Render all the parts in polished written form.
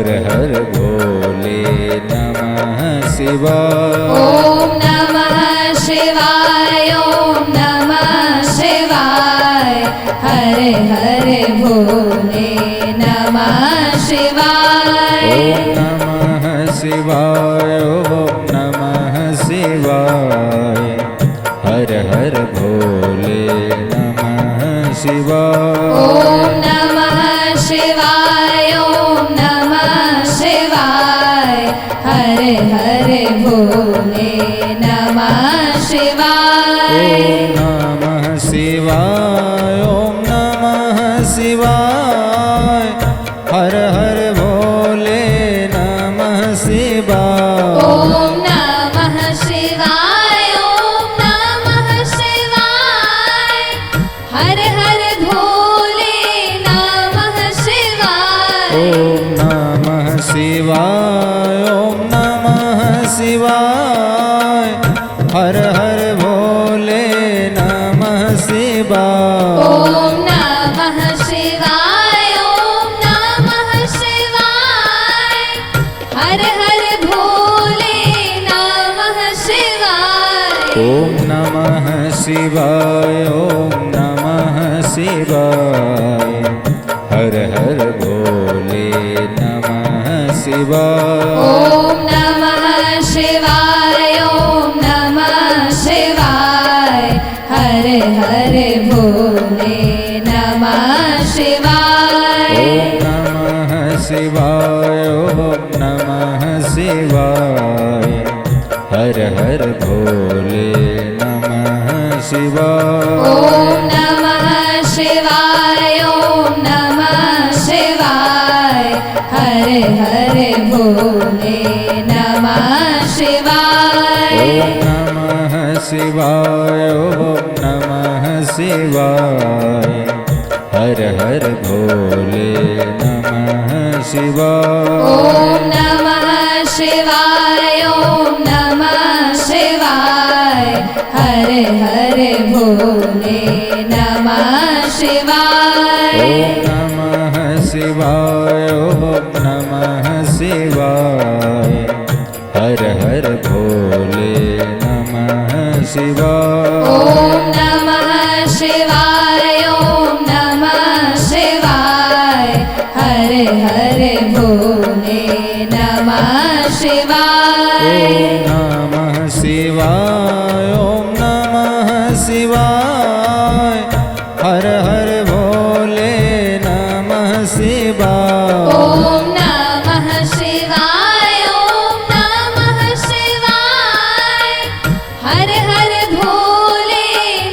हर हर भोले नमः शिवाय। ओम नमः शिवाय ओम नमः शिवाय हरे हरे भोले नमः शिवाय। ओम नमः शिवाय ओम नमः शिवाय हर हर भोले नमः शिवाय। ओम नमः शिवाय ओम नमः शिवाय हरे हरे भोले नमः शिवाय। ओम नमः शिवाय ओम नमः शिवाय हर हर भोले नमः शिवाय। ओम नमः शिवाय ओम नमः शिवाय हर हर भोले नमः शिवाय। ओम नमः शिवाय ओम नमः शिवाय हर हर भोले नमः शिवाय। ओम नमः शिवाय ओम नमः शिवाय हर हर भोले नमः शिवाय। ओम नमः शिवाय ओम नमः शिवाय हर हर भोले नमः शिवाय। ओम नमः शिवाय ओम नमः शिवाय हरे हरे भोले नमः शिवाय। ओम नमः शिवाय ओम नमः शिवाय हर हर भोले नमः शिवाय। ओम नमः शिवाय ओम नमः शिवाय हरे हरे भोले नमः शिवाय। ओम नमः शिवाय ओम नमः शिवाय हर हर भोले नमः शिवाय। ओम नमः शिवाय ओम नमः शिवाय हरे हरे भोले नमः शिवाय। ओम नमः शिवाय ओम नमः शिवाय हर हर भोले नमः शिवाय। ओम नमः शिवाय ओम नमः शिवाय हरे हरे भोले नमः शिवाय। ओम नमः शिवाय ओम नमः शिवाय हर हर भोले नमः शिवाय। ओम नमः शिवाय ओम नमः शिवाय हर हर भोले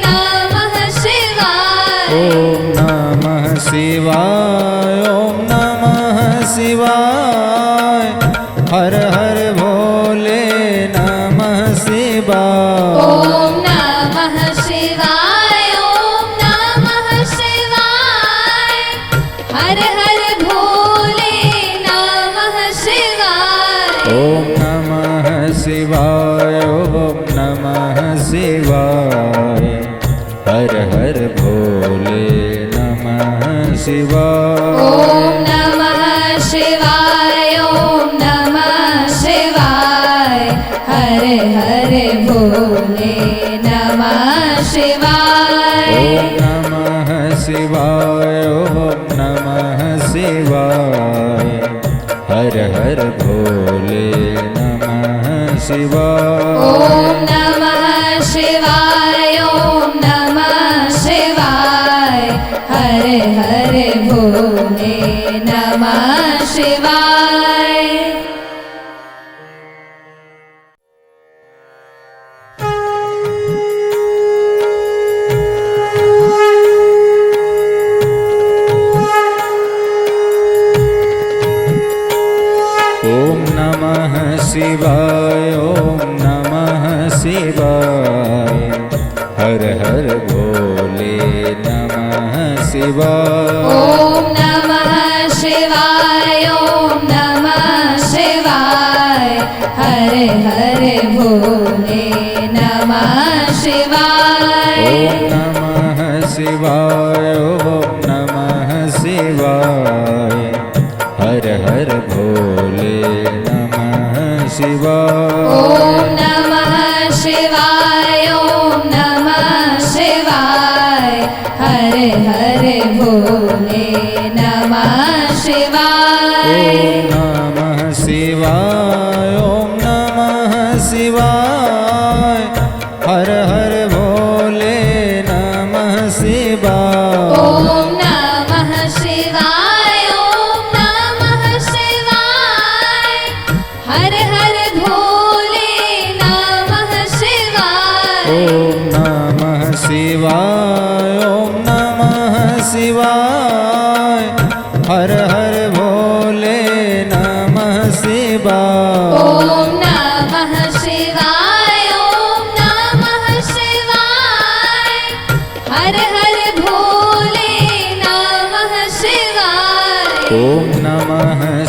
नमः शिवाय। ओम नमः शिवाय ओम नमः शिवाय हर हर भोले नमः शिवाय। ओम नमः शिवाय ओम नमः शिवाय हर हर भोले नमः शिवाय। ओम नमः शिवाय ओम नमः शिवाय हर हर भोले नमः शिवाय। ओम नमः शिवाय ओम नमः शिवाय हरे हरे भोले नमः शिवाय। ओम नमः शिवाय ओम नमः शिवाय हर हर भोले नमः शिवाय। ओम नमः शिवाय ओम नमः शिवाय हरे हरे भोले नमः शिवाय। ओम नमः शिवाय ओम नमः शिवाय हर हर भोले नमः शिवाय। ओम नमः शिवाय ओम नमः शिवाय हरे हरे भोले नमः शिवाय। ओम नमः शिवाय ओम नमः शिवाय हर हर भोले भोले नमः शिवाय ओम नमः शिवाय ओम नमः शिवाय हर हर भोले नमः शिवाय ओम नमः शिवाय ओम नमः शिवाय हर हर भोले नमः शिवाय ओम नमः शिवाय ओम नमः शिवाय हर हर भोले नमः शिवाय ओम नमः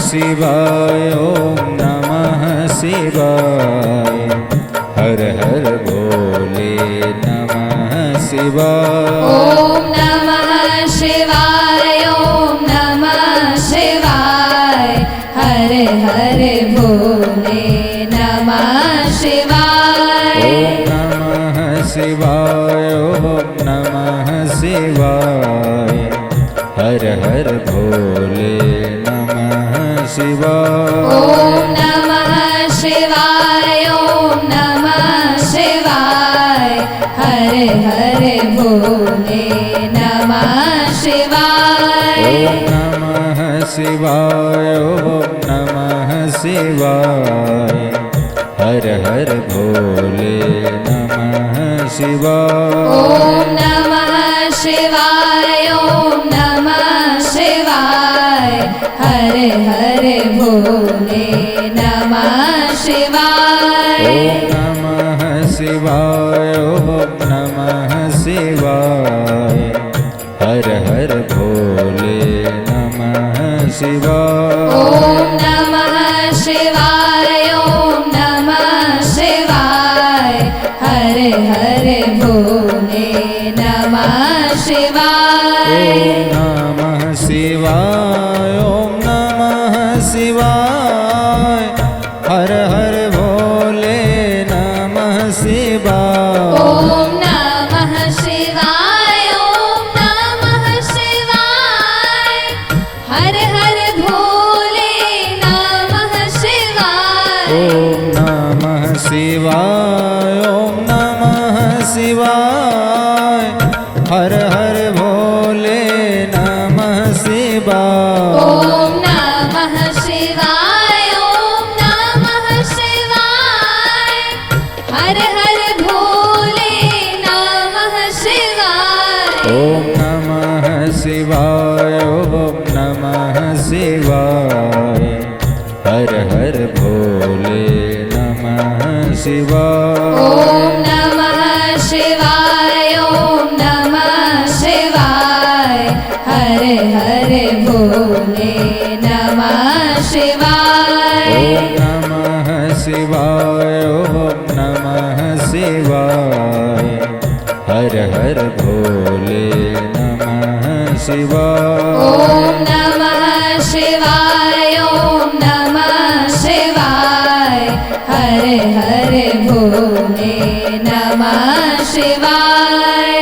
शिवाय ओम नमः शिवाय हर हर भोले नमः शिवाय ओम नमः शिवाय ओम नमः शिवाय हर हर भोले नमः शिवाय ओम नमः शिवाय ओम नमः शिवाय हर हर भोले नमः शिवाय ओम नमः शिवाय ओम नमः शिवाय हर हर भोले नमः शिवाय ओम नमः शिवाय ओम नमः शिवाय हर हर भोले नमः शिवाय ओम नमः शिवाय ओम नमः शिवाय हर हर भोले नमः शिवाय ओम नमः शिवाय ओम नमः शिवाय हर हर भोले नमः शिवाय ओम नमः शिवाय ओम नमः शिवाय हर हर भोले नमः शिवाय ओम नमः शिवाय ओम नमः शिवाय हर हर भोले नमः शिवाय ओम नमः शिवाय ओम नमः शिवाय हर हर भोले नमः शिवाय ओम नमः शिवाय ओम नमः शिवाय हर हर भोले नमः शिवाय ओम नमः शिवाय ओम नमः शिवाय हर हर भोले नमः शिवाय ओम नमः शिवाय ओम नमः शिवाय हर हर भोले नमः शिवाय ओम नमः शिवाय ओम नमः शिवाय हर हर भोले नमः शिवाय ओम नमः शिवाय ओम नमः शिवाय हर हर भोले नमः शिवाय ओम नमः शिवाय ओम नमः शिवाय हर हर भोले नमः शिवाय ओम नमः शिवाय ओम नमः शिवाय हर हर भोले नमः शिवाय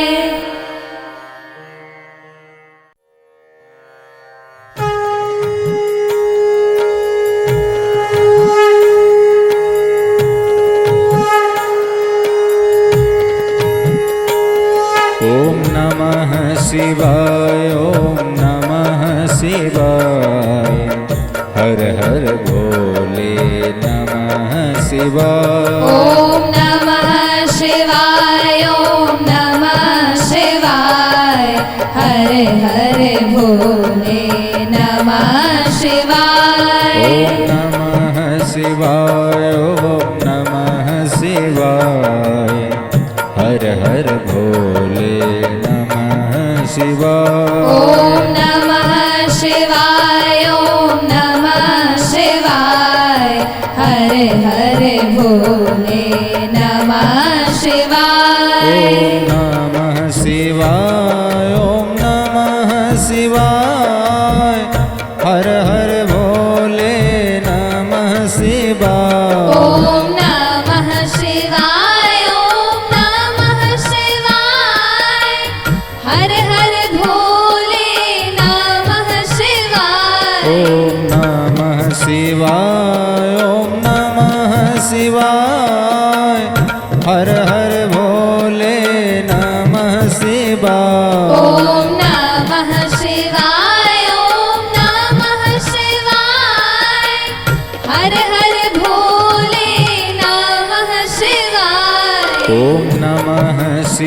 ओम नमः शिवाय ओम नमः शिवाय हर हर भोले नमः शिवाय ओम नमः शिवाय ओम नमः शिवाय हर हर भोले नमः शिवाय ओम नमः शिवाय ओम नमः शिवाय हर हर भोले नमः शिवाय ओम नमः शिवाय ओम नमः शिवाय हर हर भोले नमः शिवाय ओम नमः शिवाय ओम नमः शिवाय हर हर भोले नमः शिवाय ओम नमः शिवाय ओम नमः शिवाय हर हर भोले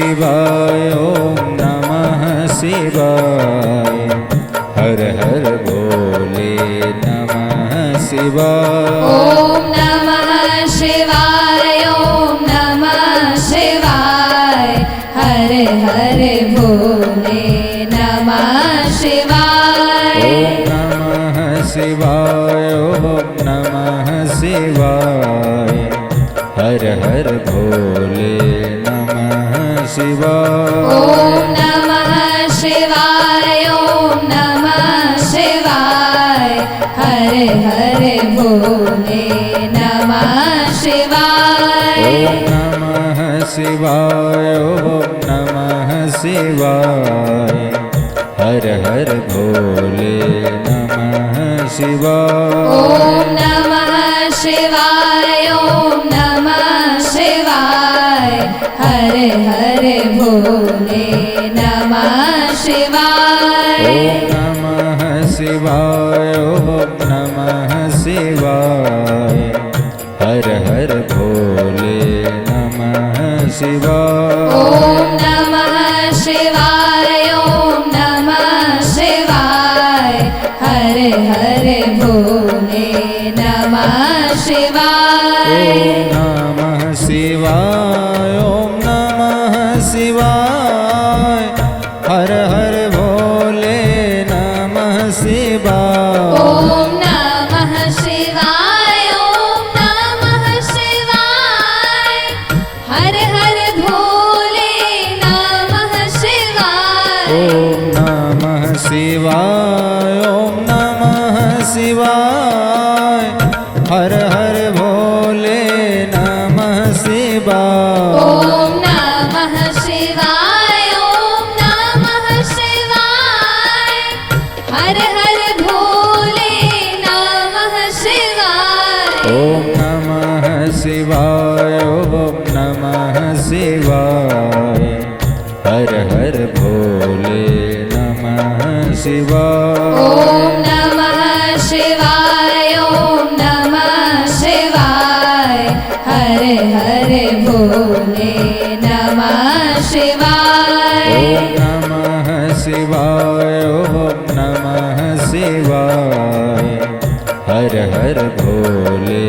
शिवाय ओम नमः शिवाय हर हर भोले नमः शिवाय ओम नमः शिवाय ओम नमः शिवाय हर हर भोले नमः शिवाय ओम नमः शिवाय ओम नमः शिवाय हर हर भोले नमः शिवाय ओम नमः शिवाय ओम नमः शिवाय हर हर भोले नमः शिवाय ओम नमः शिवाय ओम नमः शिवाय हर हर भोले नमः शिवाय ओम नमः शिवाय ओम नमः शिवाय हर हर भोले नमः शिवाय ओम नमः शिवाय ओम नमः शिवाय हर हर भोले नमः शिवाय ओम नमः शिवाय ओम नमः शिवाय हर हर भोले नमः शिवाय ओम नमः शिवाय ओम नमः शिवाय हर हर भोले नमः शिवाय ओम नमः शिवाय ओम नमः शिवाय हर हर भोले नमः शिवाय ओम नमः शिवाय ओम नमः शिवाय हर हर भोले नमः शिवाय ओम नमः शिवाय ओम नमः शिवाय हर हर भोले नमः शिवाय ओम नमः शिवाय ओम नमः शिवाय हर हर भोले नमः शिवाय ओम नमः शिवाय ओम नमः शिवाय हर हर भोले नमः शिवाय ओम नमः शिवाय ओम नमः शिवाय हर हर भोले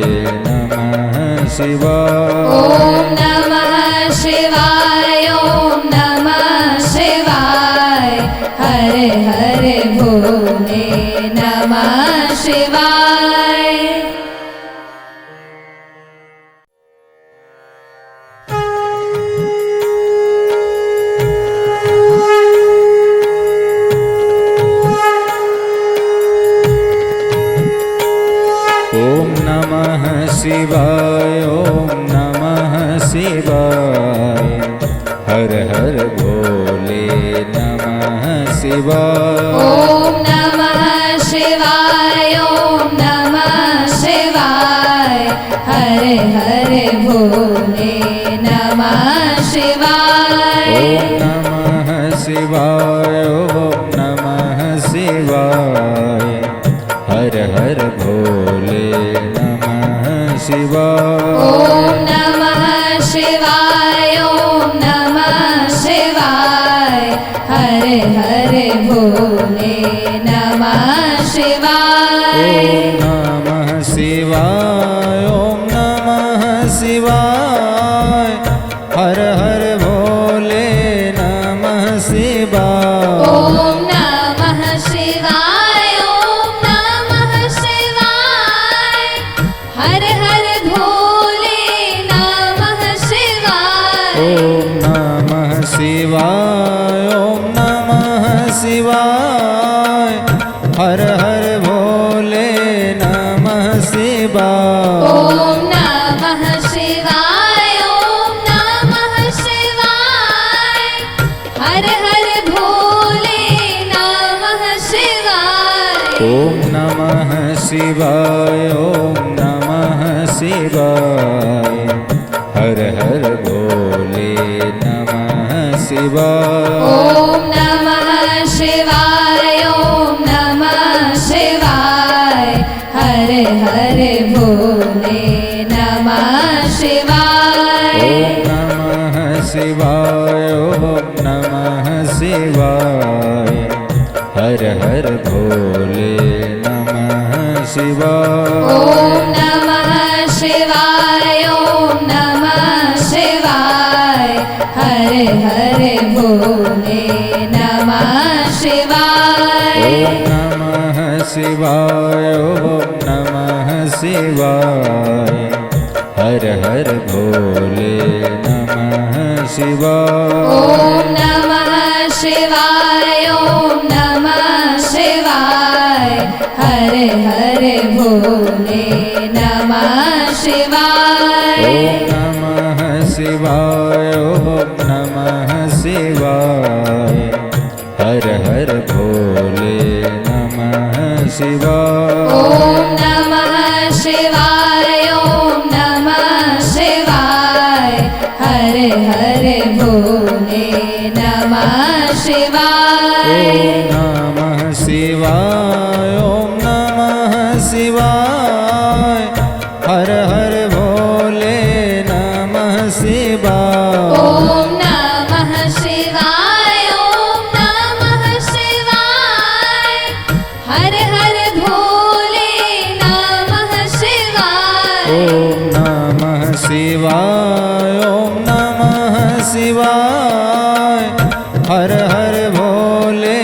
नमः शिवाय ओम नमः शिवाय ओम नमः शिवाय हर हर भोले नमः शिवाय ओम नमः शिवाय ओम नमः शिवाय हर हर भोले नमः शिवाय ओम नमः शिवाय ओम नमः शिवाय हर हर भोले नमः शिवाय ओम नमः शिवाय ओम नमः शिवाय हर हर भोले नमः शिवाय ओम नमः शिवाय ओम नमः शिवाय हर हर भोले नमः शिवाय ओम नमः शिवाय ओम नमः शिवाय हर हर भोले नमः शिवाय ओम नमः शिवाय ओम नमः शिवाय हर हर भोले नमः शिवाय ओम नमः शिवाय ओम नमः शिवाय हर हर भोले नमः शिवाय ओम नमः शिवाय ओम नमः शिवाय हर हर भोले नमः शिवाय ओम नमः शिवाय ओम नमः शिवाय हर हर भोले नमः शिवाय ओम नमः शिवाय ओम नमः शिवाय हर हर भोले नमः शिवाय ओम नमः शिवाय भोले नमः शिवाय। ॐ नमः शिवाय ॐ नमः शिवाय हर हर भोले नमः शिवाय। ॐ नमः शिवाय ॐ नमः शिवाय हर हर भोले नमः शिवाय। ॐ नमः शिवाय ॐ नमः शिवाय हर हर भोले नमः शिवाय। ॐ नमः शिवाय ॐ नमः शिवाय हर हर भोले नमः शिवाय। ॐ नमः शिवाय ॐ नमः शिवाय हर हर भोले नमः शिवाय। ॐ नमः शिवाय ॐ नमः शिवाय हर हर भोले नमः शिवाय। ॐ नमः शिवाय ॐ नमः शिवाय हर हर भोले नमः शिवाय। ॐ नमः शिवाय ॐ नमः शिवाय हर हर भोले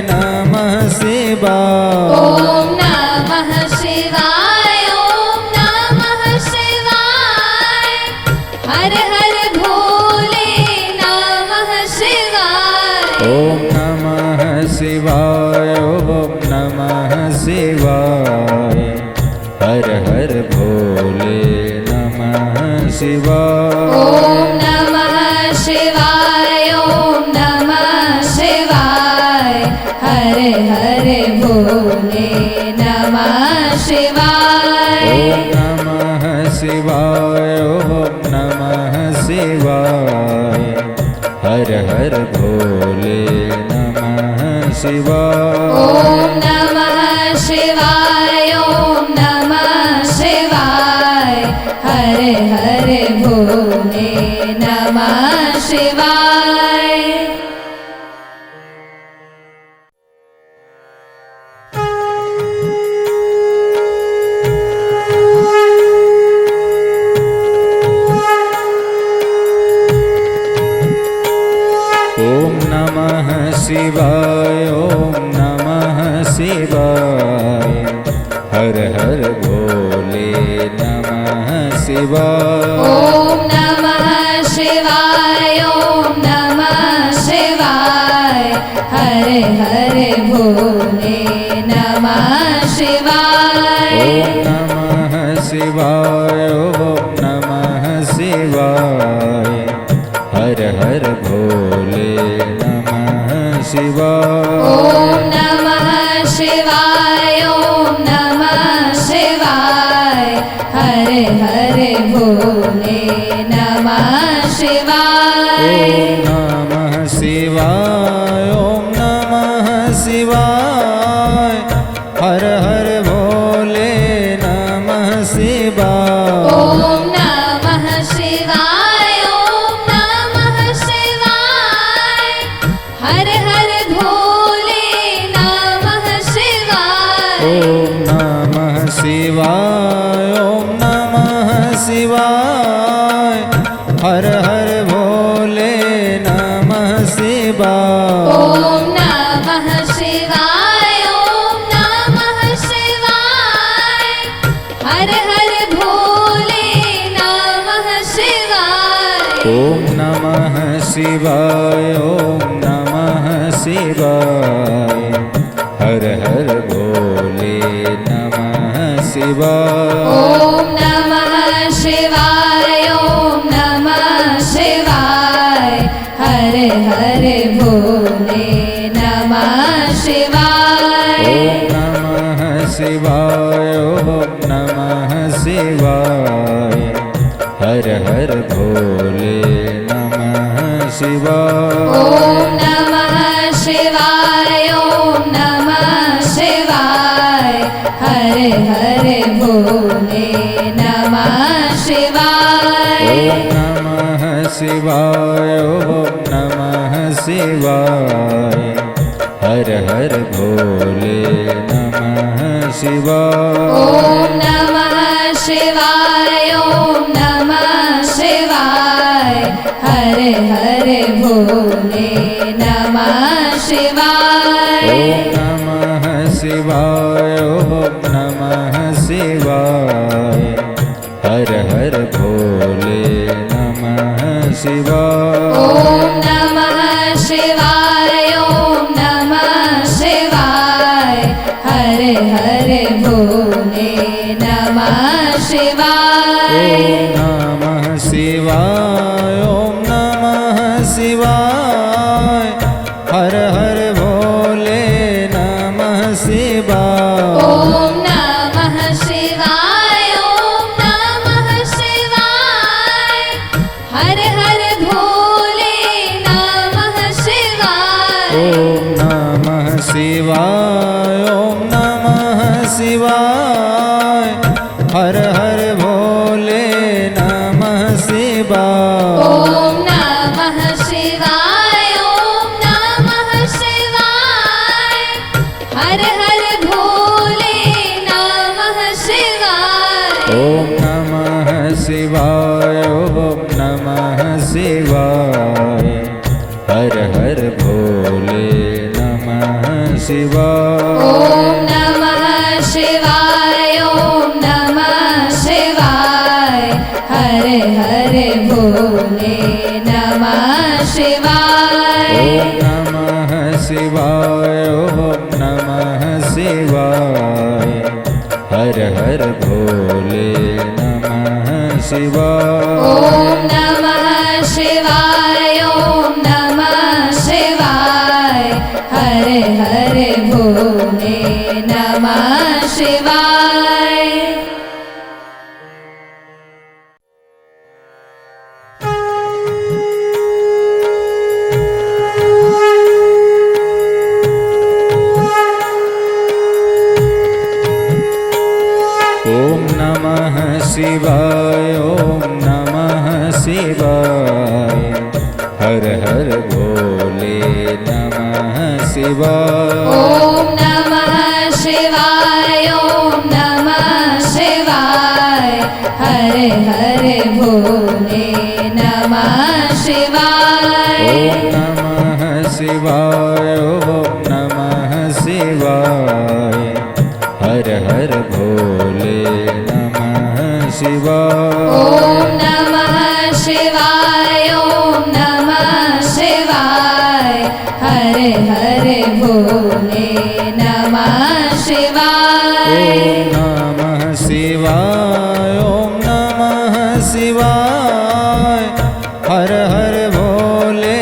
नमः शिवाय। ॐ नमः शिवाय ॐ नमः शिवाय हर हर भोले नमः शिवाय। ॐ नमः शिवाय ॐ नमः शिवाय हर हर भोले नमः शिवाय। ॐ नमः शिवाय ॐ नमः शिवाय हर हर भोले नमः शिवाय। ॐ नमः शिवाय ॐ नमः शिवाय हर हर भोले नमः शिवाय। ॐ नमः शिवाय ॐ नमः शिवाय हर हर भोले नमः शिवाय। ॐ नमः शिवाय ॐ नमः शिवाय हर हर भोले नमः शिवाय। ॐ नमः शिवाय ॐ नमः शिवाय हर हर भोले नमः शिवाय। ॐ नमः शिवाय ॐ नमः शिवाय हर हर भोले नमः शिवाय। ॐ नमः शिवाय ॐ नमः शिवाय हर हर भोले नमः शिवाय। ॐ नमः शिवाय ॐ नमः शिवाय हर हर भोले नमः शिवाय। ॐ नमः शिवाय ॐ नमः शिवाय हर हर भोले नमः शिवाय। ॐ नमः शिवाय ॐ नमः शिवाय हर हर भोले नमः शिवाय। ॐ नमः शिवाय ॐ नमः शिवाय हर हर भोले नमः शिवाय। ॐ नमः शिवाय ॐ नमः शिवाय हर हर भोले नमः शिवाय। ॐ नमः शिवाय ॐ नमः शिवाय हर हर भोले नमः शिवाय। ॐ नमः शिवाय ॐ नमः शिवाय हर हर भोले नमः शिवाय। ॐ नमः शिवाय ॐ नमः शिवाय हर हर भोले नमः शिवाय। ॐ नमः शिवाय ॐ नमः शिवाय हर हर भोले नमः शिवाय। ॐ नमः शिवाय ॐ नमः शिवाय हर हर भोले नमः शिवाय। ॐ नमः शिवाय ॐ नमः शिवाय हर हर भोले नमः शिवाय। ॐ नमः शिवाय ॐ नमः शिवाय हर हर भोले नमः शिवाय। ॐ नमः शिवाय ॐ नमः शिवाय हर हर भोले नमः शिवाय। ॐ नमः शिवाय ॐ नमः शिवाय हर हर भोले नमः शिवाय। ॐ नमः शिवाय ॐ नमः शिवाय हर हर भोले नमः शिवाय। ॐ नमः शिवाय ॐ नमः शिवाय हर हर भोले नमः शिवाय। ॐ नमः शिवाय ॐ नमः शिवाय हर हर भोले नमः शिवाय। ॐ नमः शिवाय ॐ नमः शिवाय हर हर भोले नमः शिवाय। ॐ नमः शिवाय ॐ नमः शिवाय हर हर भोले नमः शिवाय। ॐ नमः शिवाय ॐ नमः शिवाय हर हर भोले नमः शिवाय। ॐ नमः शिवाय ॐ नमः शिवाय हर हर भोले नमः शिवाय। ॐ नमः शिवाय ॐ नमः शिवाय हर हर भोले नमः शिवाय। ॐ नमः शिवाय ॐ नमः शिवाय हर हर भोले नमः शिवाय। ॐ नमः शिवाय ॐ नमः शिवाय हर हर भोले नमः शिवाय। ॐ नमः शिवाय ॐ नमः शिवाय हर हर भोले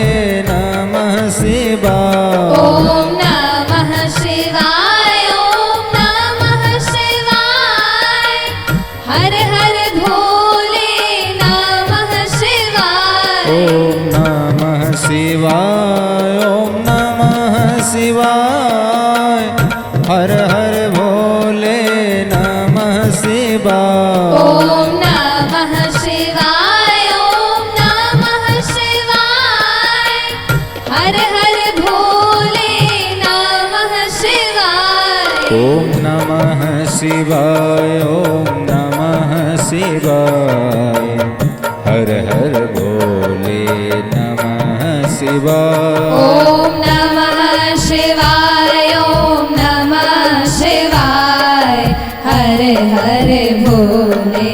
नमः शिवाय। ॐ नमः शिवाय ॐ नमः शिवाय हर हर भोले नमः शिवाय। ॐ नमः शिवाय ॐ नमः शिवाय हर हर भोले नमः शिवाय। ॐ नमः शिवाय ॐ नमः शिवाय हर हर भोले नमः शिवाय। ॐ नमः शिवाय ॐ नमः शिवाय हर हर भोले नमः शिवाय। ॐ नमः शिवाय ॐ नमः शिवाय हर हर भोले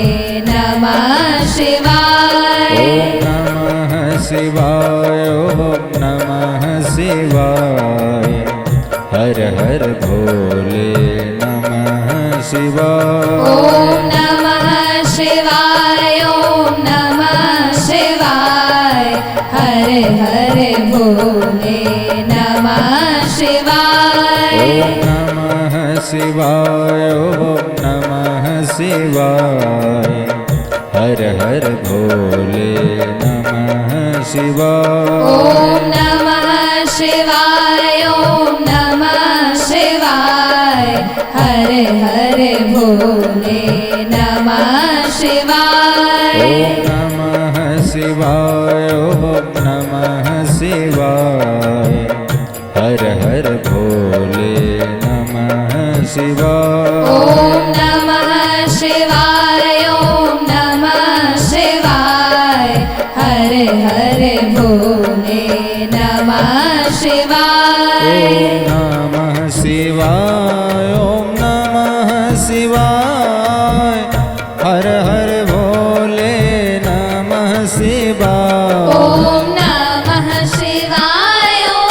नमः शिवाय। ॐ नमः शिवाय ॐ नमः शिवाय हर हर भोले नमः शिवाय। ॐ नमः शिवाय ॐ नमः शिवाय हर हर भोले नमः शिवाय। ॐ नमः शिवाय ॐ नमः शिवाय हर हर भोले नमः शिवाय। ॐ नमः शिवाय ॐ नमः शिवाय हर हर भोले नमः शिवाय। ॐ नमः शिवाय ॐ नमः शिवाय हर हर भोले शिवाय ॐ नमः शिवाय ॐ नमः शिवाय हर हर भोले नमः शिवाय ॐ नमः शिवाय ॐ नमः शिवाय हर हर भोले नमः शिवाय ॐ नमः शिवाय ॐ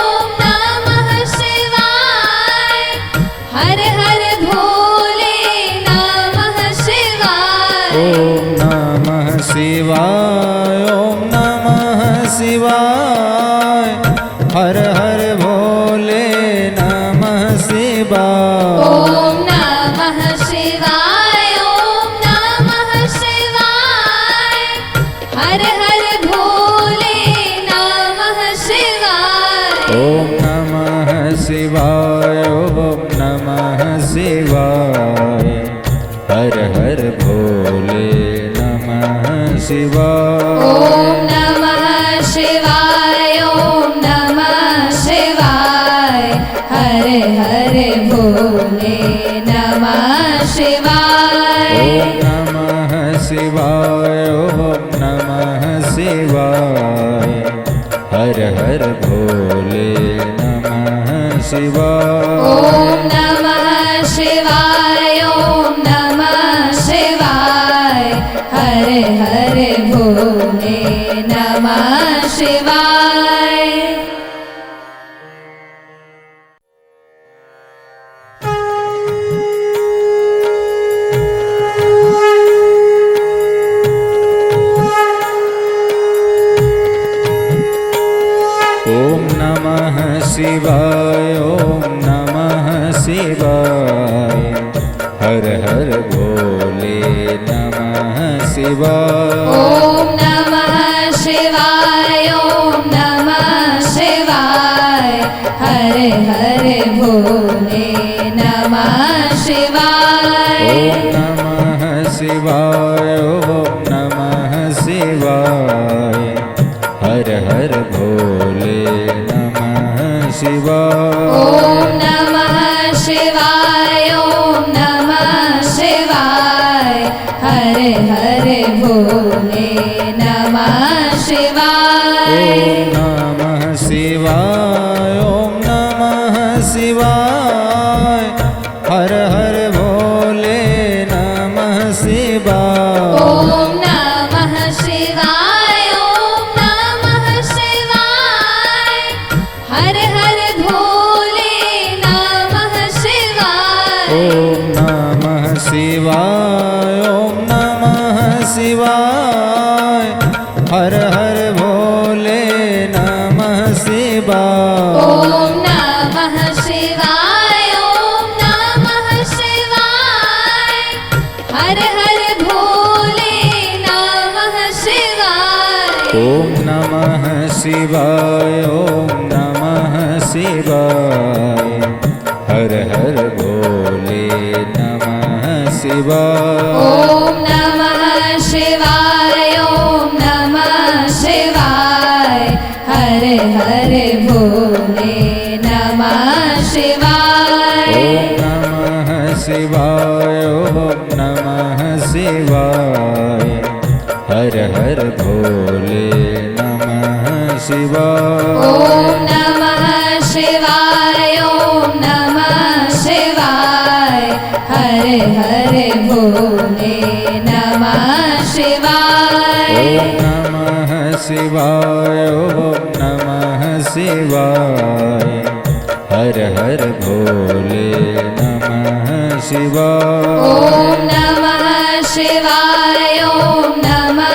नमः शिवाय हर हर भोले नमः शिवाय ॐ नमः शिवाय ॐ नमः शिवाय हर हर भोले नमः शिवाय ॐ नमः शिवाय ॐ नमः शिवाय हर हर भोले नमः शिवाय ॐ नमः शिवाय ॐ नमः शिवाय हर हर भोले नमः शिवाय ॐ नमः शिवाय ॐ नमः शिवाय हर हर भोले नमः शिवाय ॐ नमः शिवाय ॐ नमः शिवाय हर हर भोले नमः शिवाय ॐ नमः शिवाय ॐ नमः शिवाय हर हर भोले नमः शिवाय ॐ नमः शिवाय ॐ नमः शिवाय हर हर भोले नमः शिवाय ॐ नमः शिवाय ॐ नमः शिवाय हर हर भोले नमः शिवाय ॐ नमः शिवाय ॐ नमः शिवाय हर हर भोले नमः शिवाय ॐ नमः शिवाय ॐ नमः शिवाय हर हर भोले नमः शिवाय ॐ नमः शिवाय ॐ नमः शिवाय हर हर भोले नमः शिवाय ॐ नमः शिवाय ॐ नमः शिवाय हर हर भोले नमः शिवाय ॐ नमः शिवाय ॐ नमः शिवाय हर हर भोले नमः शिवाय ॐ नमः शिवाय ॐ नमः शिवाय हर हर भोले नमः शिवाय ॐ नमः शिवाय ॐ नमः शिवाय हर हर भोले नमः शिवाय ॐ नमः शिवाय ॐ नमः शिवाय हर हर भोले नमः शिवाय ॐ नमः शिवाय ॐ नमः शिवाय हर हर भोले नमः शिवाय ॐ नमः शिवाय ॐ नमः शिवाय हर हर भोले नमः शिवाय ॐ नमः शिवाय ॐ नमः शिवाय हर हर भोले नमः शिवाय ॐ नमः शिवाय ॐ नमः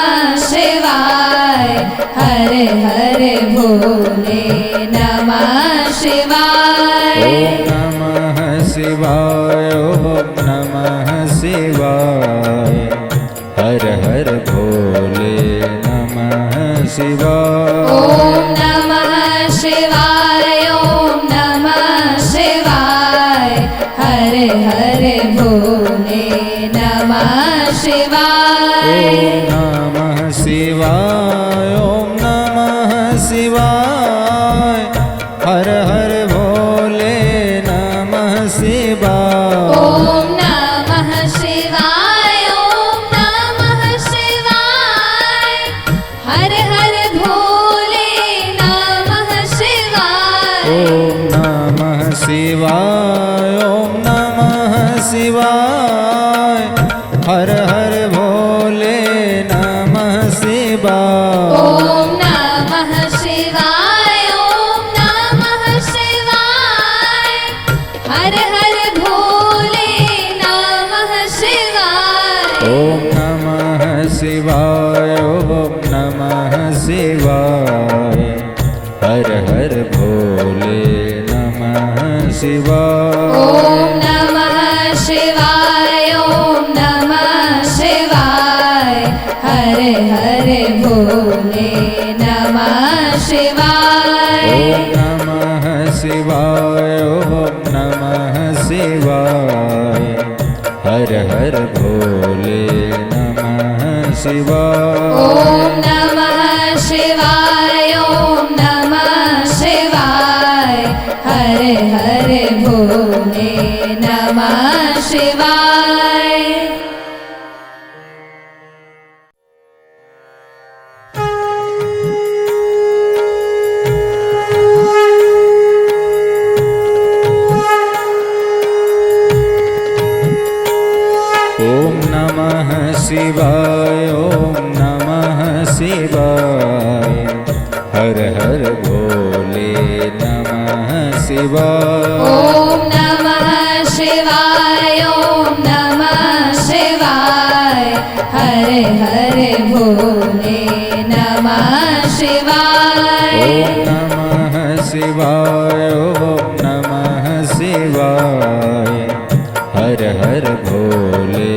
शिवाय हर हर भोले नमः शिवाय ॐ नमः शिवाय ॐ नमः शिवाय हर हर भोले नमः शिवाय ॐ नमः शिवाय ॐ नमः शिवाय हर हर भोले नमः शिवाय ॐ नमः शिवाय ॐ नमः शिवाय हर हर भोले नमः शिवाय शिवाय हर हर भोले नमः शिवाय ॐ नमः शिवाय ॐ नमः शिवाय हर हर भोले नमः शिवाय ॐ नमः शिवाय ॐ नमः शिवाय हर हर भोले नमः शिवाय ॐ नमः शिवाय ॐ नमः शिवाय हर हर भोले नमः शिवाय ॐ नमः शिवाय ॐ नमः शिवाय हर हर भोले नमः शिवाय ॐ नमः शिवाय ॐ नमः शिवाय हर हर भोले नमः शिवाय ॐ नमः शिवाय ॐ नमः शिवाय हर हर भोले नमः शिवाय ॐ नमः शिवाय ॐ नमः शिवाय हर हर भोले नमः शिवाय ॐ नमः शिवाय ॐ नमः शिवाय हर हर भोले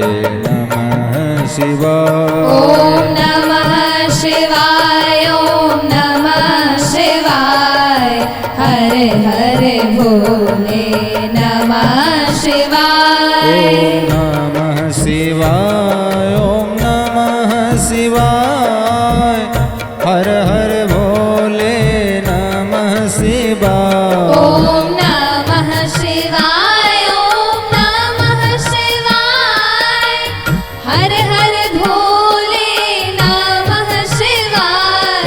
नमः शिवाय ॐ नमः शिवाय ॐ नमः शिवाय हर हर भोले नमः शिवाय ॐ नमः शिवाय ॐ नमः शिवाय हर हर भोले नमः शिवाय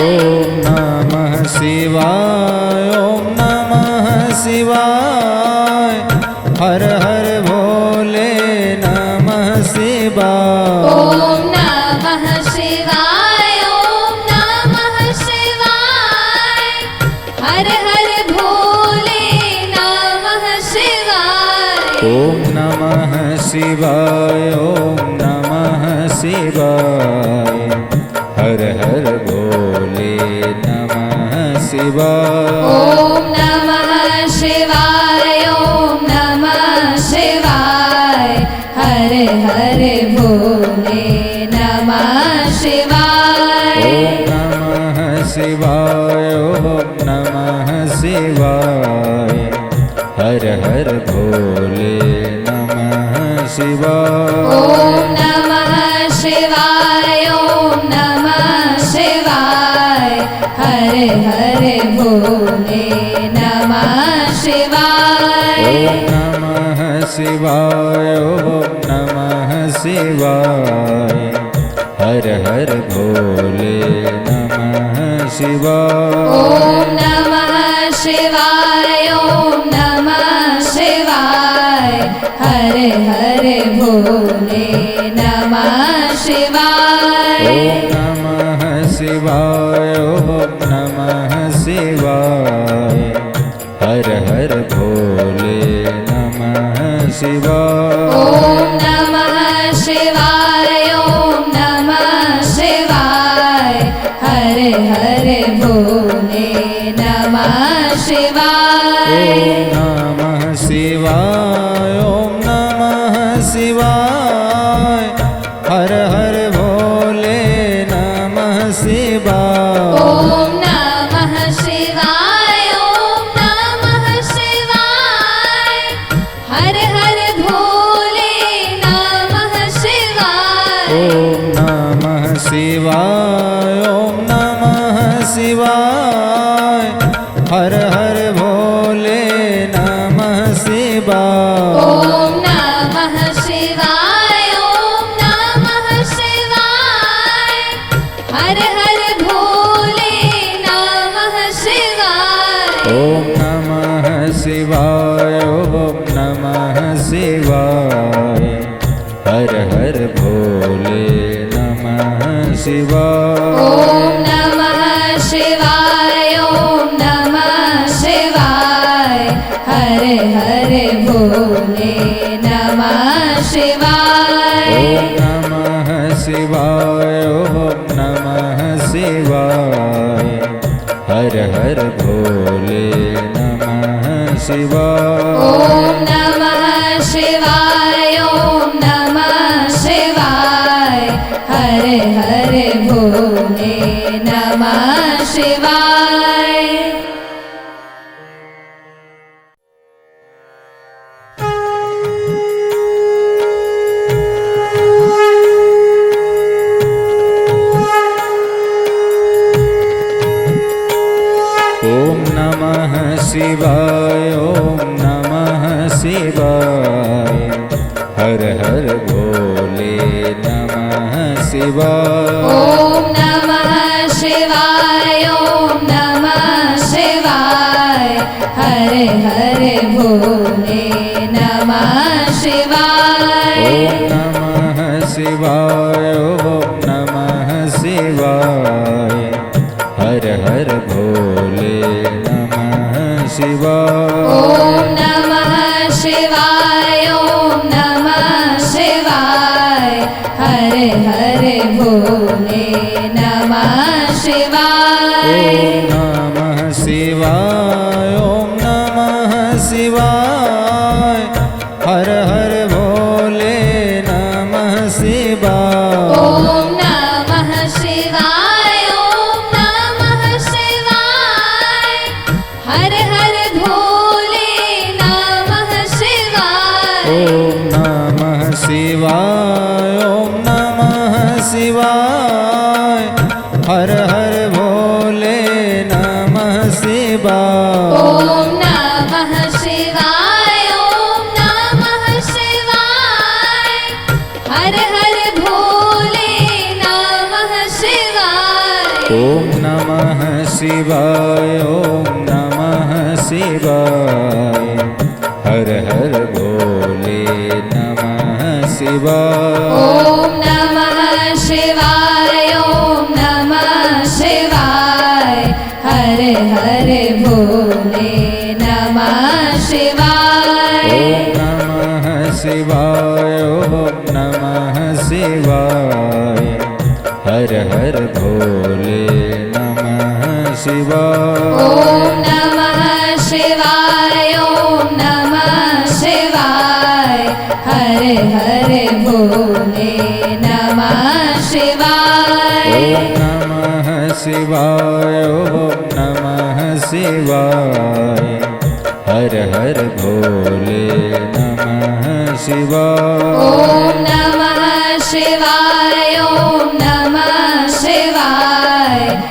ॐ नमः शिवाय ॐ नमः शिवाय हर हर भोले नमः शिवाय ॐ नमः शिवाय ॐ नमः शिवाय हर हर भोले नमः शिवाय ॐ नमः शिवाय ॐ नमः शिवाय हर हर भोले नमः शिवाय ॐ नमः शिवाय ॐ नमः शिवाय हर हर भोले नमः शिवाय ॐ नमः शिवाय ॐ नमः शिवाय हर हर भोले नमः शिवाय ॐ नमः शिवाय ॐ नमः शिवाय हर हर भोले नमः शिवाय ॐ नमः शिवाय ॐ नमः शिवाय हर हर भोले नमः शिवाय ॐ नमः शिवाय ॐ नमः शिवाय हर हर भोले नमः शिवाय ॐ नमः शिवाय ॐ नमः शिवाय हर हर भोले नमः शिवाय ॐ नमः शिवाय ॐ नमः शिवाय हर हर भोले नमः शिवाय ॐ नमः शिवाय ॐ नमः शिवाय हर हर भोले नमः शिवाय ॐ नमः शिवाय ॐ नमः शिवाय हर हर भोले नमः शिवाय ॐ नमः शिवाय ॐ नमः शिवाय हर हर भोले नमः शिवाय ॐ नमः शिवाय ॐ नमः शिवाय हर हर भोले नमः शिवाय ॐ नमः शिवाय ॐ नमः शिवाय हर हर भोले नमः शिवाय ॐ नमः शिवाय ॐ नमः शिवाय शिवाय। ॐ नमः शिवाय ॐ नमः शिवाय हर हर भोले नमः शिवाय। ॐ नमः शिवाय ॐ नमः शिवाय हर हर भोले नमः शिवाय। ॐ नमः शिवाय ॐ नमः शिवाय हर हर भोले नमः शिवाय। ॐ नमः शिवाय ॐ नमः शिवाय हर हर भोले नमः शिवाय। ॐ नमः शिवाय ॐ नमः शिवाय हर हर भोले नमः शिवाय। ॐ नमः शिवाय ॐ नमः शिवाय हर हर भोले नमः शिवाय। ॐ नमः शिवाय ॐ नमः शिवाय हर हर भोले नमः शिवाय। ॐ नमः शिवाय ॐ नमः शिवाय हर हर भोले नमः शिवाय। ॐ नमः शिवाय ॐ नमः शिवाय हर हर भोले नमः शिवाय। ॐ नमः शिवाय ॐ नमः शिवाय हर हर भोले नमः शिवाय। ॐ नमः शिवाय ॐ नमः शिवाय हर हर भोले नमः शिवाय। ॐ नमः शिवाय ॐ नमः शिवाय हर हर भोले नमः शिवाय। ॐ नमः शिवाय ॐ नमः शिवाय हर हर भोले नमः शिवाय। ॐ नमः शिवाय ॐ नमः शिवाय हर हर भोले नमः शिवाय। ॐ नमः शिवाय ॐ नमः शिवाय हर हर भोले नमः शिवाय। ॐ नमः शिवाय ॐ नमः शिवाय हर हर भोले नमः शिवाय। ॐ नमः शिवाय ॐ नमः शिवाय हर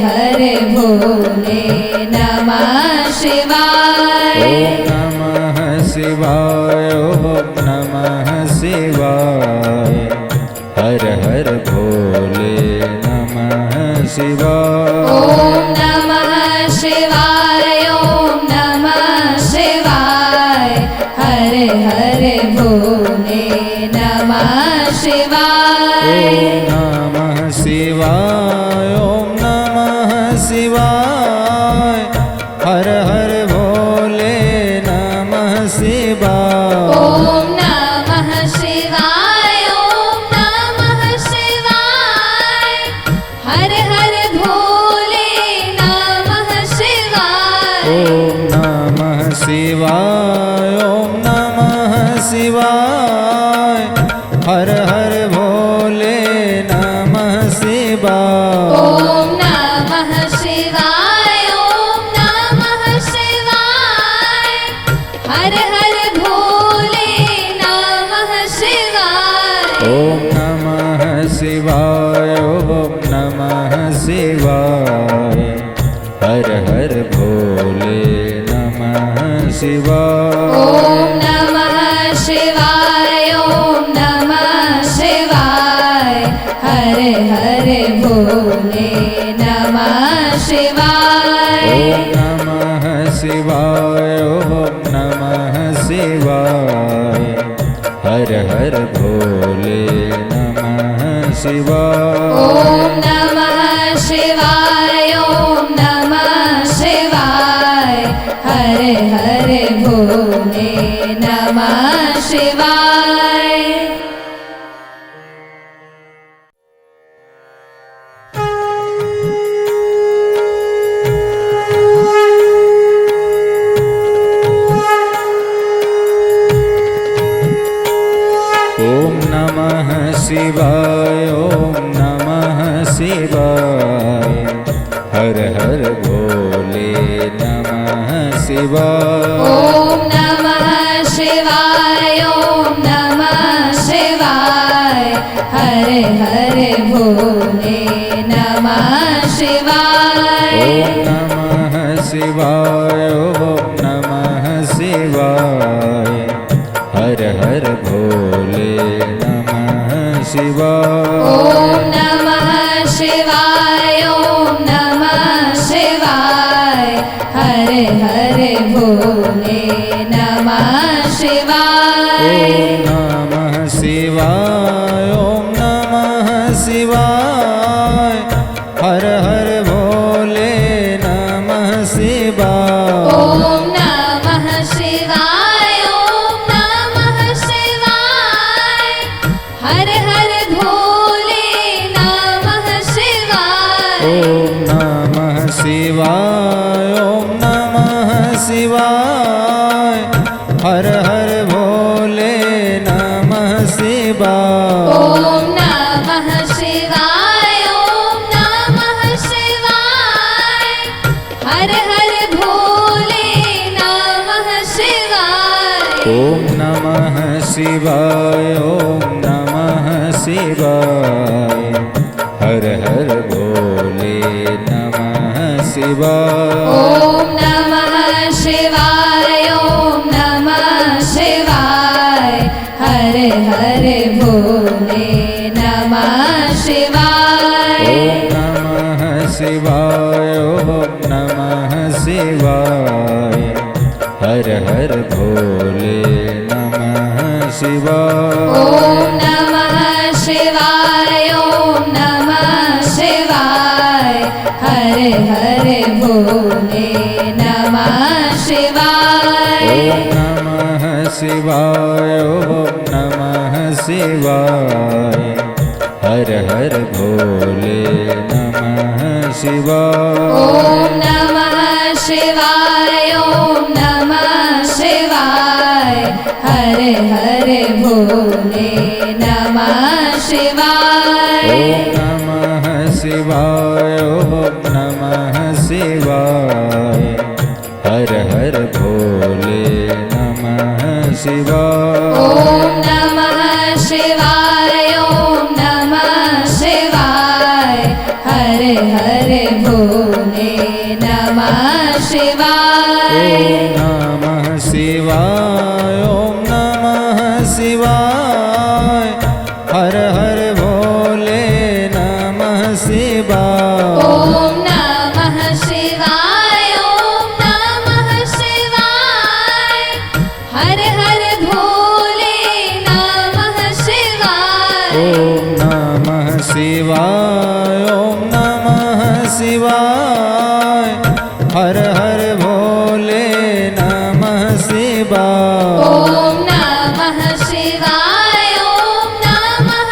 हर भोले नमः शिवाय। ॐ नमः शिवाय ॐ नमः शिवाय हर हर भोले नमः शिवाय। ॐ नमः शिवाय ॐ नमः शिवाय हर हर भोले नमः शिवाय। ॐ नमः शिवाय ॐ नमः शिवाय हर हर भोले नमः शिवाय। ॐ नमः शिवाय ॐ नमः शिवाय हर हर भोले नमः शिवाय। ॐ नमः शिवाय ॐ नमः शिवाय हर हर भोले नमः शिवाय। ॐ नमः शिवाय ॐ नमः शिवाय हर हर भोले नमः शिवाय। ॐ नमः शिवाय ॐ नमः शिवाय हर हर भोले नमः शिवाय। ॐ नमः शिवाय ॐ नमः शिवाय हर हर भोले नमः शिवाय। ॐ नमः शिवाय ॐ नमः शिवाय हर हर भोले नमः शिवाय। ॐ नमः शिवाय ॐ नमः शिवाय हर हर भोले नमः शिवाय। ॐ नमः शिवाय ॐ नमः शिवाय हर हर भोले नमः शिवाय। ॐ नमः शिवाय ॐ नमः शिवाय हर हर भोले नमः शिवाय। ॐ नमः शिवाय ॐ नमः शिवाय हर हर भोले नमः शिवाय। ॐ नमः शिवाय ॐ नमः शिवाय हर हर भोले नमः शिवाय। ॐ नमः शिवाय ॐ नमः शिवाय हर हर भोले नमः शिवाय। ॐ नमः शिवाय ॐ नमः शिवाय हर हर भोले नमः शिवाय। ॐ नमः शिवाय ॐ नमः शिवाय हर हर भोले नमः शिवाय। ॐ नमः शिवाय ॐ नमः शिवाय हर हर भोले नमः शिवाय। ॐ नमः शिवाय ॐ नमः शिवाय हर हर भोले नमः शिवाय। ॐ नमः शिवाय ॐ नमः शिवाय हर हर भोले नमः शिवाय। ॐ नमः शिवाय ॐ नमः शिवाय हर हर भोले नमः शिवाय। ॐ नमः शिवाय ॐ नमः शिवाय हर हर भोले नमः शिवाय। ॐ नमः शिवाय ॐ नमः शिवाय हर हर भोले नमः शिवाय। ॐ नमः शिवाय ॐ नमः शिवाय हर हर भोले नमः शिवाय। ॐ नमः शिवाय ॐ नमः शिवाय हर हर भोले नमः शिवाय। ॐ नमः शिवाय ॐ नमः शिवाय हर हर भोले नमः शिवाय। ॐ नमः शिवाय ॐ नमः शिवाय हर हर भोले नमः शिवाय। ॐ नमः शिवाय ॐ नमः शिवाय हर हर भोले नमः शिवाय। ॐ नमः शिवाय ॐ नमः शिवाय हर हर भोले नमः शिवाय। ॐ नमः शिवाय ॐ नमः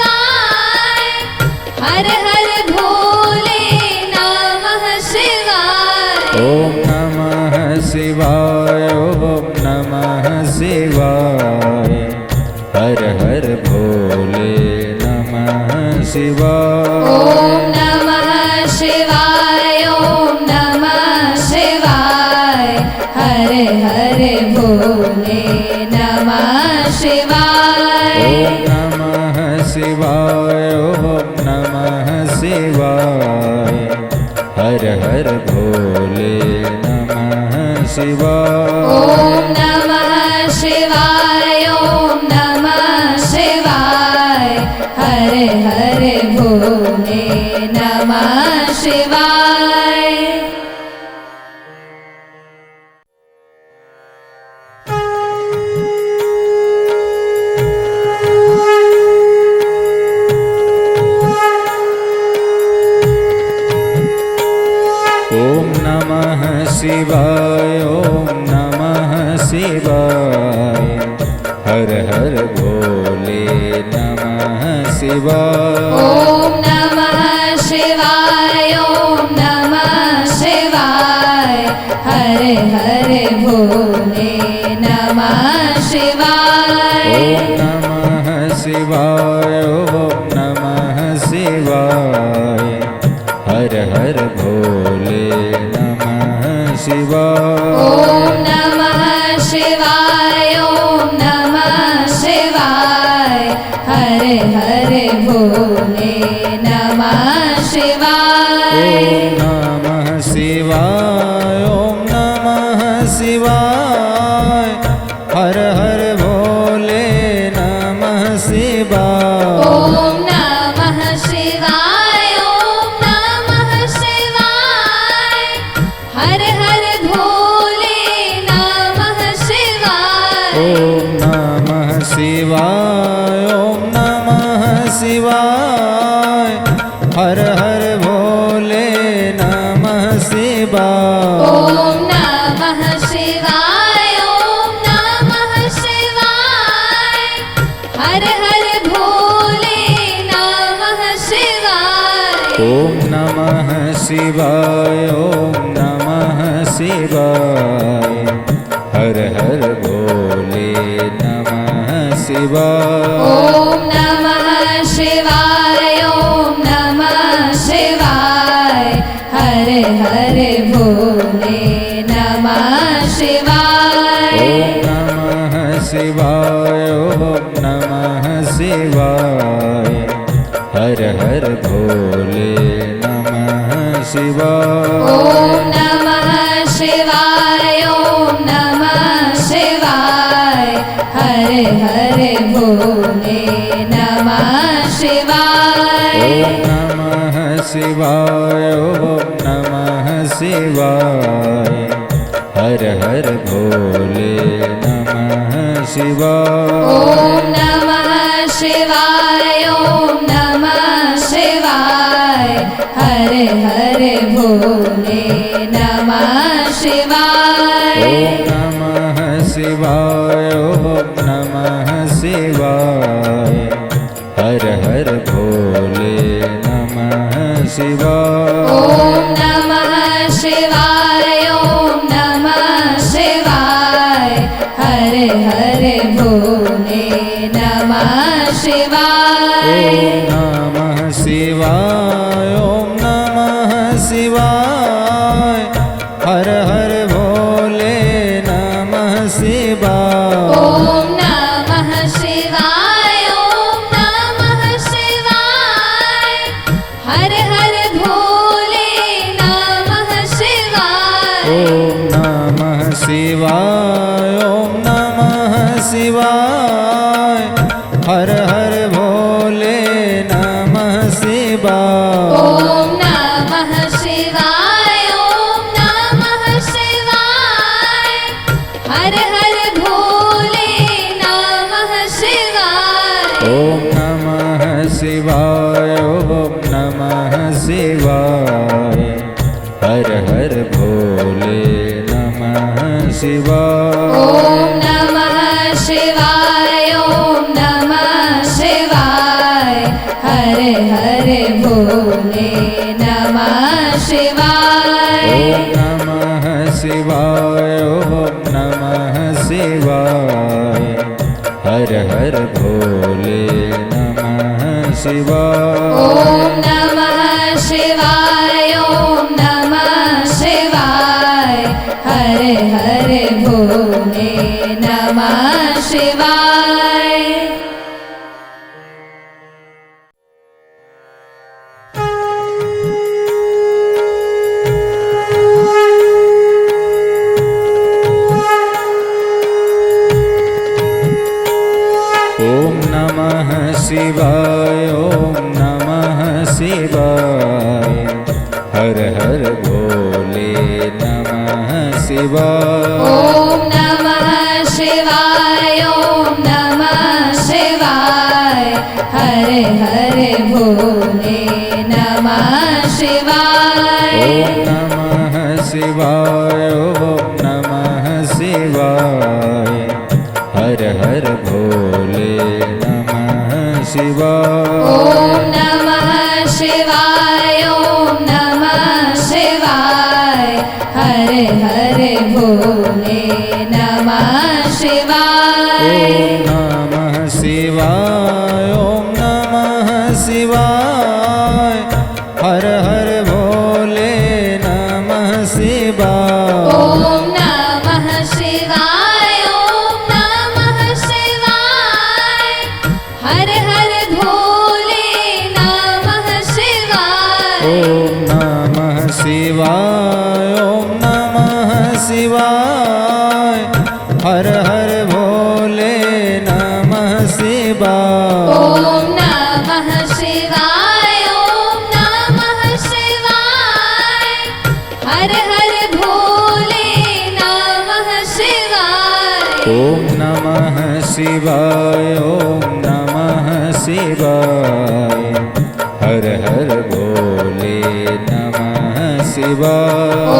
शिवाय हर हर भोले नमः शिवाय। ॐ नमः शिवाय ॐ नमः शिवाय हर हर भोले नमः शिवाय। ॐ नमः शिवाय ॐ नमः शिवाय हर हर भोले नमः शिवाय। ॐ नमः शिवाय ॐ नमः शिवाय हर हर भोले नमः शिवाय। ॐ नमः शिवाय ॐ नमः शिवाय हर हर भोले नमः शिवाय। हर हर भोले नमः शिवाय। ॐ नमः शिवाय ॐ नमः शिवाय हरे हरे भोले नमः शिवाय। ॐ नमः शिवाय ॐ नमः शिवाय हर हर भोले नमः शिवाय। ॐ नमः शिवाय ॐ नमः शिवाय हरे हरे भोले नमः शिवाय। ॐ नमः शिवाय ॐ नमः शिवाय हर हर भोले नमः शिवाय। ॐ नमः शिवाय ॐ नमः शिवाय हर हर भोले नमः शिवाय। ॐ नमः शिवाय ॐ नमः शिवाय हर हर भोले नमः शिवाय। ॐ नमः शिवाय ॐ नमः शिवाय हर हर भोले नमः शिवाय। ॐ नमः शिवाय ॐ नमः शिवाय हर हर भोले नमः शिवाय। ॐ नमः शिवाय ॐ नमः शिवाय हरे हरे भोले नमः शिवाय। ॐ नमः शिवाय ॐ नमः शिवाय हर हर भोले नमः शिवाय। ॐ नमः शिवाय ॐ नमः शिवाय हरे हरे भोले नमः शिवाय। ॐ नमः शिवाय ॐ नमः शिवाय हर हर भोले नमः शिवाय। ॐ नमः शिवाय ॐ नमः शिवाय हरे हरे भोले नमः शिवाय। ॐ नमः शिवाय ॐ नमः शिवाय हर हर भोले नमः शिवाय। ॐ नमः शिवाय ॐ नमः शिवाय हरे हरे भोले नमः शिवाय। ॐ नमः शिवाय ॐ नमः शिवाय हर हर भोले नमः शिवाय। ॐ नमः शिवाय ॐ नमः शिवाय हर हर भोले नमः शिवाय। ॐ नमः शिवाय ॐ नमः शिवाय हर हर भोले नमः शिवाय। ॐ नमः शिवाय ॐ नमः शिवाय हर हर भोले नमः शिवाय। ॐ नमः शिवाय ॐ नमः शिवाय हर हर भोले नमः शिवाय। ॐ नमः शिवाय ॐ नमः शिवाय हरे हरे भोले नमः शिवाय। ॐ नमः शिवाय ॐ नमः शिवाय हर हर भोले नमः शिवाय। ॐ नमः शिवाय ॐ नमः शिवाय हरे हरे भोले नमः शिवाय। ॐ नमः शिवाय ॐ नमः शिवाय हर हर भोले नमः शिवाय। ॐ नमः शिवाय ॐ नमः शिवाय हरे हरे भोले नमः शिवाय। ॐ नमः शिवाय ॐ नमः शिवाय हर हर भोले भोले नमः शिवाय। ॐ नमः शिवाय ॐ नमः शिवाय हर हर भोले नमः शिवाय। ॐ नमः शिवाय ॐ नमः शिवाय हर हर भोले नमः शिवाय। ॐ नमः शिवाय ॐ नमः शिवाय हर हर भोले नमः शिवाय। ॐ नमः शिवाय ॐ नमः शिवाय हर हर भोले नमः शिवाय। ॐ नमः शिवाय ॐ नमः शिवाय हर हर भोले नमः शिवाय। ॐ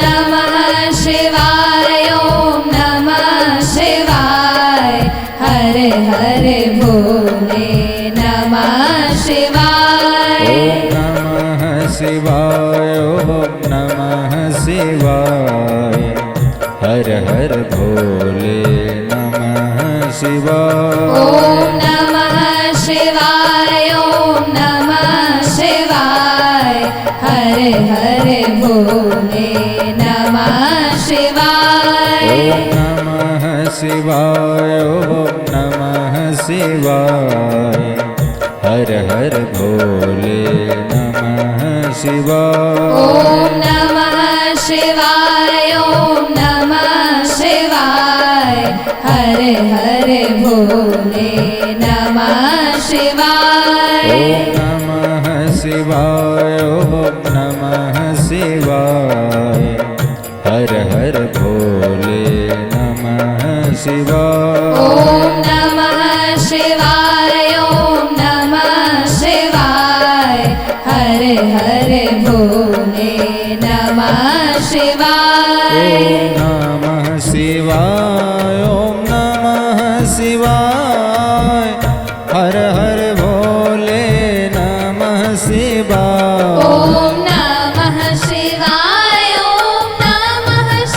नमः शिवाय ॐ नमः शिवाय हर हर भोले नमः शिवाय। ॐ नमः शिवाय ॐ नमः शिवाय हर हर भोले नमः शिवाय। ॐ नमः शिवाय ॐ नमः शिवाय हर हर भोले नमः शिवाय। ॐ नमः शिवाय ॐ नमः शिवाय हर हर भोले नमः शिवाय। ॐ नमः शिवाय ॐ नमः शिवाय हर हर भोले नमः शिवाय। ॐ नमः शिवाय ॐ नमः शिवाय हर हर भोले नमः शिवाय। ॐ नमः शिवाय ॐ नमः शिवाय हर हर भोले नमः शिवाय। ॐ नमः शिवाय ॐ नमः शिवाय हर हर भोले नमः शिवाय। ॐ नमः शिवाय ॐ नमः शिवाय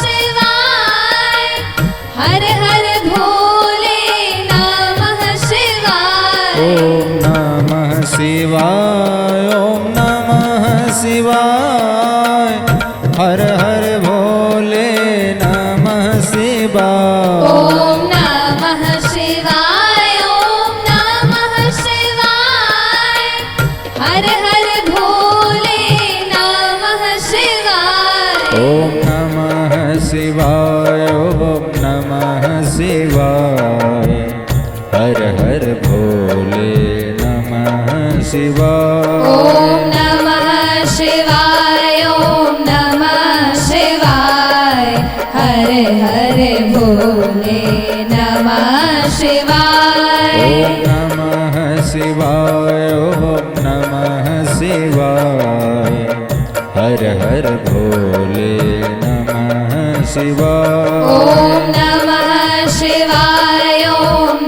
हर हर भोले नमः शिवाय। ॐ नमः शिवाय ॐ नमः शिवाय हर हर भोले नमः शिवाय। ॐ नमः शिवाय ॐ नमः शिवाय हर हर भोले नमः शिवाय। ॐ नमः शिवाय ॐ नमः शिवाय हर हर भोले नमः शिवाय। ॐ नमः शिवाय ॐ नमः शिवाय हर हर भोले नमः शिवाय। ॐ नमः शिवाय ॐ नमः शिवाय हर हर भोले नमः शिवाय। ॐ नमः शिवाय ॐ नमः शिवाय हर हर भोले नमः शिवाय। ॐ नमः शिवाय ॐ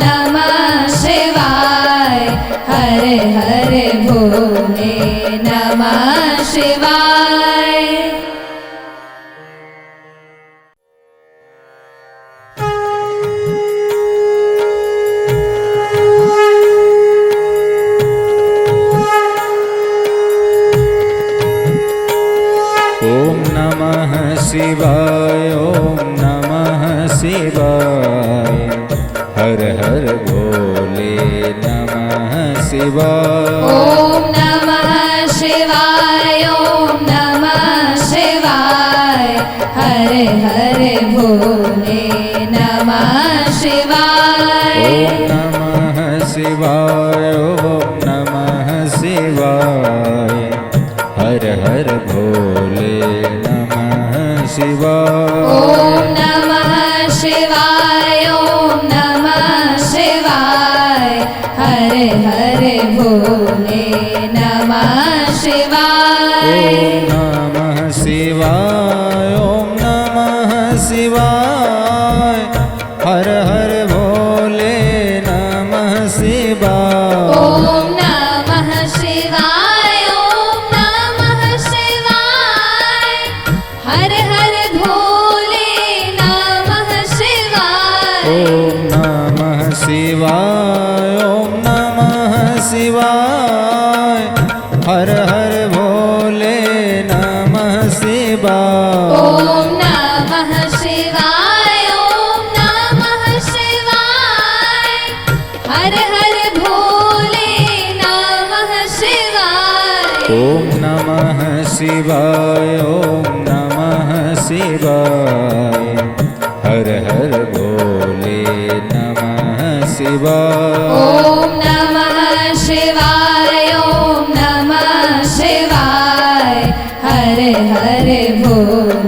नमः शिवाय हर हर भोले नमः शिवाय। ॐ नमः शिवाय ॐ नमः शिवाय हर हर भोले नमः शिवाय। ॐ नमः शिवाय ॐ नमः शिवाय हर हर भोले नमः शिवाय। ॐ नमः शिवाय ॐ नमः शिवाय हर हर भोले नमः शिवाय। ॐ नमः शिवाय ॐ नमः शिवाय हर हर भोले नमः शिवाय। ॐ नमः शिवाय ॐ नमः शिवाय हर हर भोले शिवाय। ॐ नमः शिवाय ॐ नमः शिवाय हर हर भोले नमः शिवाय। ॐ नमः शिवाय ॐ नमः शिवाय हर हर भोले नमः शिवाय। ॐ नमः शिवाय ॐ नमः शिवाय हर हर भोले नमः शिवाय। ॐ नमः शिवाय ॐ नमः शिवाय हर हर भोले नमः शिवाय। ॐ नमः शिवाय ॐ नमः शिवाय हर हर भोले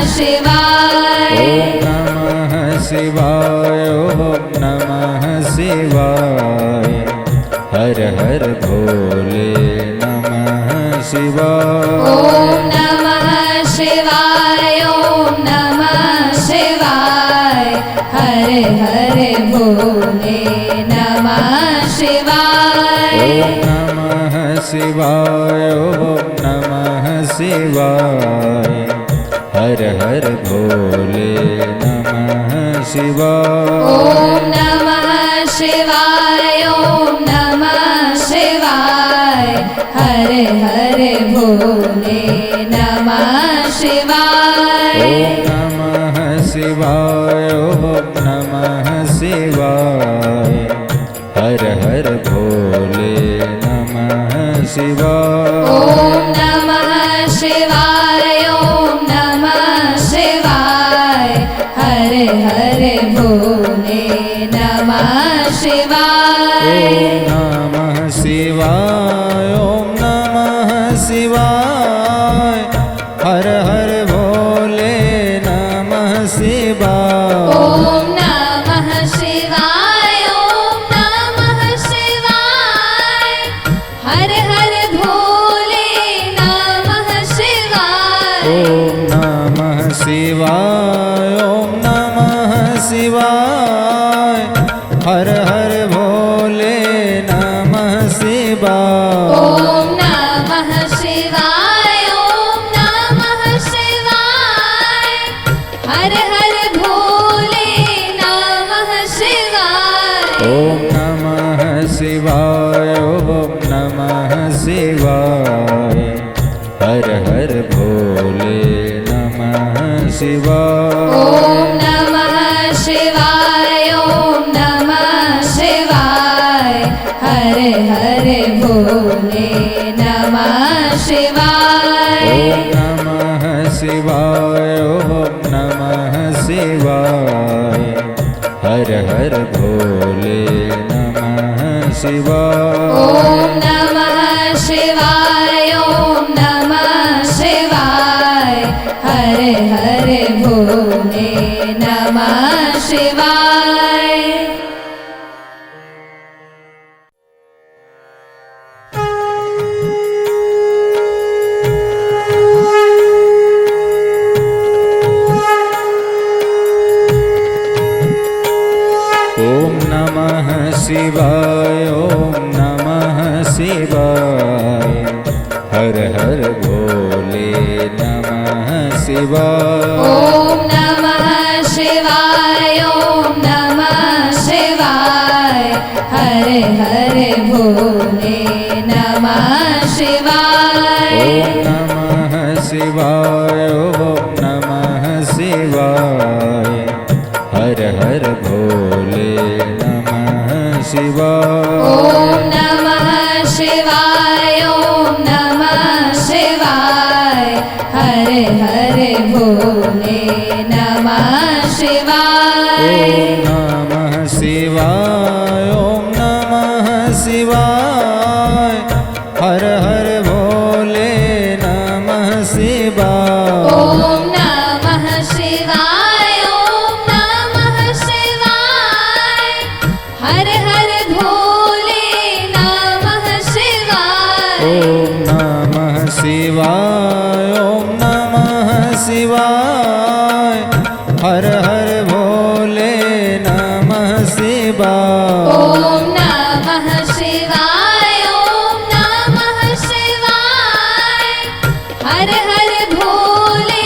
नमः शिवाय। ॐ नमः शिवाय ॐ नमः शिवाय हर हर भोले नमः शिवाय। ॐ नमः शिवाय ॐ नमः शिवाय हर हर भोले नमः शिवाय। ॐ नमः शिवाय ॐ नमः शिवाय हर हर भोले नमः शिवाय। ॐ नमः शिवाय ॐ नमः शिवाय हर हर भोले नमः शिवाय। ॐ नमः शिवाय ॐ नमः शिवाय हर हर भोले नमः शिवाय। ॐ नमः शिवाय ॐ नमः शिवाय हर हर भोले नमः शिवाय। ॐ नमः शिवाय ॐ नमः शिवाय हर हर भोले नमः शिवाय। ॐ नमः शिवाय ॐ नमः शिवाय हर हर भोले नमः शिवाय। ॐ नमः शिवाय ॐ नमः शिवाय हर हर भोले नमः शिवाय। ॐ नमः शिवाय ॐ नमः शिवाय हर हर भोले नमः शिवाय। ॐ नमः शिवाय ॐ नमः शिवाय हर हर भोले नमः शिवाय। ॐ नमः शिवाय ॐ नमः शिवाय हर हर भोले नमः शिवाय। ॐ नमः शिवाय ॐ नमः शिवाय हर हर भोले नमः शिवाय। ॐ नमः शिवाय ॐ नमः शिवाय हर हर भोले नमः शिवाय। ॐ नमः शिवाय ॐ नमः शिवाय हर हर भोले नमः शिवाय। ॐ नमः शिवाय ॐ नमः शिवाय हर हर भोले नमः शिवाय। ॐ नमः शिवाय ॐ नमः शिवाय हर हर भोले नमः शिवाय। ॐ नमः शिवाय ॐ नमः शिवाय हर हर भोले नमः शिवाय। ॐ नमः शिवाय ॐ नमः शिवाय हर हर भोले नमः शिवाय। ॐ नमः शिवाय ॐ नमः शिवाय हर हर भोले नमः शिवाय। ॐ नमः शिवाय ॐ नमः शिवाय हर हर भोले नमः शिवाय। शिवाय ॐ नमः शिवाय ॐ नमः शिवाय हर हर भोले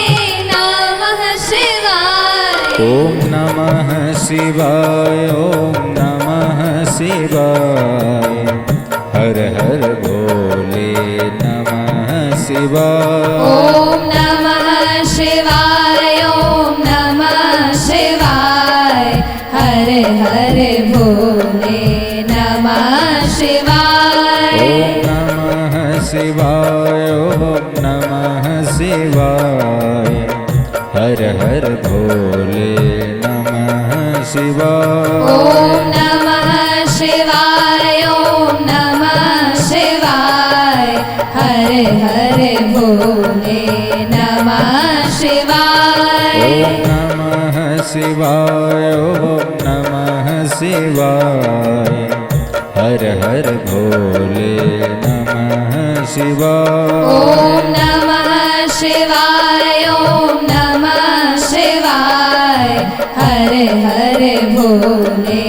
नमः शिवाय ॐ नमः शिवाय ॐ नमः शिवाय हर हर भोले नमः शिवाय ॐ नमः शिवाय ॐ नमः शिवाय हर हर भोले नमः शिवाय ॐ नमः शिवाय ॐ नमः शिवाय हर हर भोले नमः शिवाय ॐ नमः शिवाय ॐ नमः शिवाय हर हर भोले नमः शिवाय ॐ नमः शिवाय ॐ नमः शिवाय हर हर भोले नमः शिवाय ॐ नमः शिवाय ॐ नमः शिवाय हर हर भोले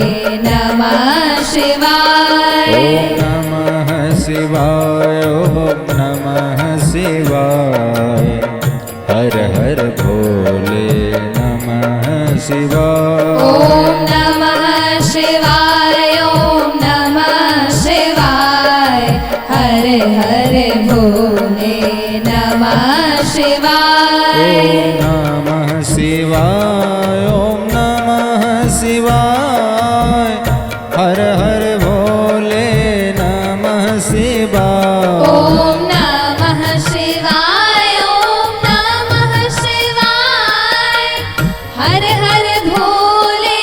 नमः शिवाय ॐ नमः शिवाय ॐ नमः शिवाय हर हर भोले नमः शिवाय ॐ नमः शिवाय ॐ नमः शिवाय हर हर भोले नमः शिवाय ॐ नमः शिवाय ॐ नमः शिवाय हर हर भोले नमः शिवाय ॐ नमः शिवाय ॐ नमः शिवाय हर हर भोले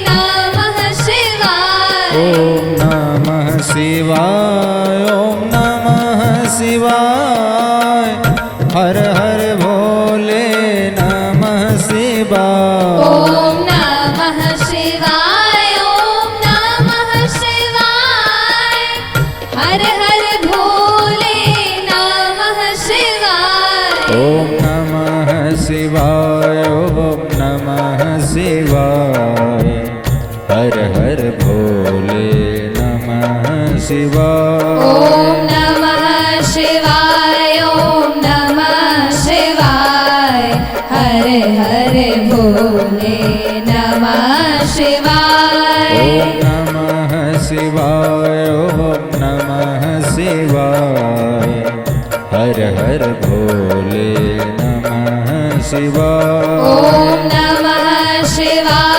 नमः शिवाय ॐ नमः शिवाय ॐ नमः शिवाय हर हर भोले नमः शिवाय ॐ नमः शिवाय ॐ नमः शिवाय हर हर भोले नमः शिवाय ॐ नमः शिवाय ॐ नमः शिवाय हर हर भोले नमः शिवाय ॐ नमः शिवाय ॐ नमः शिवाय हर हर भोले नमः शिवाय ॐ नमः शिवाय ॐ नमः शिवाय हर हर भोले नमः शिवाय ॐ नमः शिवाय